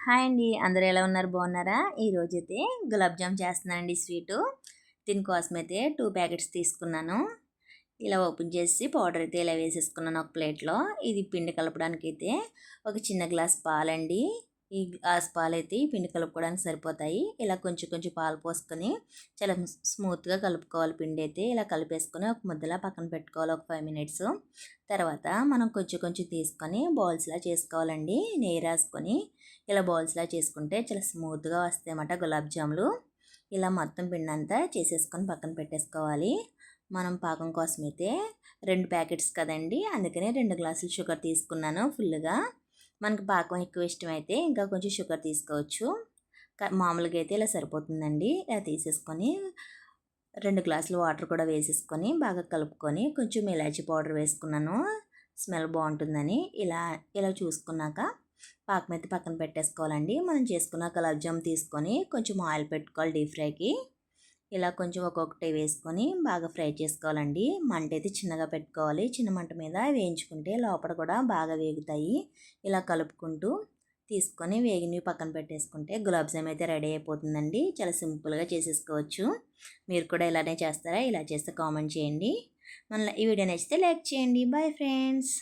Hi అండి. అందరూ ఎలా ఉన్నారు? బాగున్నారా? ఈరోజైతే గులాబ్ జామ్ చేస్తున్నానండి స్వీటు. దీనికోసమైతే 2 ప్యాకెట్స్ తీసుకున్నాను. ఇలా ఓపెన్ చేసి పౌడర్ అయితే ఇలా వేసేసుకున్నాను ఒక ప్లేట్‌లో. ఇది పిండి కలపడానికైతే ఒక చిన్న గ్లాస్ పాలండి. ఈ గ్లాస్ పాలైతే ఈ పిండి కలుపుకోవడానికి సరిపోతాయి. ఇలా కొంచెం కొంచెం పాలు పోసుకొని చాలా స్మూత్‌గా కలుపుకోవాలి పిండి అయితే. ఇలా కలిపేసుకొని ఒక ముద్దలా పక్కన పెట్టుకోవాలి ఒక 5 మినిట్స్. తర్వాత మనం కొంచెం కొంచెం తీసుకొని బౌల్స్‌లా చేసుకోవాలండి. నెయ్యి రాసుకొని ఇలా బౌల్స్‌లా చేసుకుంటే చాలా స్మూత్‌గా వస్తాయన్నమాట గులాబ్ జాములు. ఇలా మొత్తం పిండంతా చేసేసుకొని పక్కన పెట్టేసుకోవాలి. మనం పాకం కోసమైతే 2 ప్యాకెట్స్ కదండీ! అందుకనే 2 గ్లాసులు షుగర్ తీసుకున్నాను ఫుల్‌గా. మనకు పాకం ఎక్కువ ఇష్టమైతే ఇంకా కొంచెం షుగర్ తీసుకోవచ్చు. మామూలుగా అయితే ఇలా సరిపోతుందండి. ఇలా తీసేసుకొని 2 గ్లాసులు వాటర్ కూడా వేసేసుకొని బాగా కలుపుకొని కొంచెం ఇలాచీ పౌడర్ వేసుకున్నాను. స్మెల్ బాగుంటుందని. ఇలా ఇలా చూసుకున్నాక పాకం అయితే పక్కన పెట్టేసుకోవాలండి. మనం చేసుకున్న గులాబ్ జామ్ తీసుకొని కొంచెం ఆయిల్ పెట్టుకోవాలి డీప్ ఫ్రైకి. ఇలా కొంచెం ఒక్కొక్కటి వేసుకొని బాగా ఫ్రై చేసుకోవాలండి. మంట అయితే చిన్నగా పెట్టుకోవాలి. చిన్న మంట మీద వేయించుకుంటే లోపల కూడా బాగా వేగుతాయి. ఇలా కలుపుకుంటూ తీసుకొని వేగినవి పక్కన పెట్టేసుకుంటే గులాబ్ జామ్ అయితే రెడీ అయిపోతుందండి. చాలా సింపుల్గా చేసేసుకోవచ్చు. మీరు కూడా ఇలానే చేస్తారా? ఇలా చేస్తే కామెంట్ చేయండి. మళ్ళీ ఈ వీడియో నచ్చితే లైక్ చేయండి. Bye friends.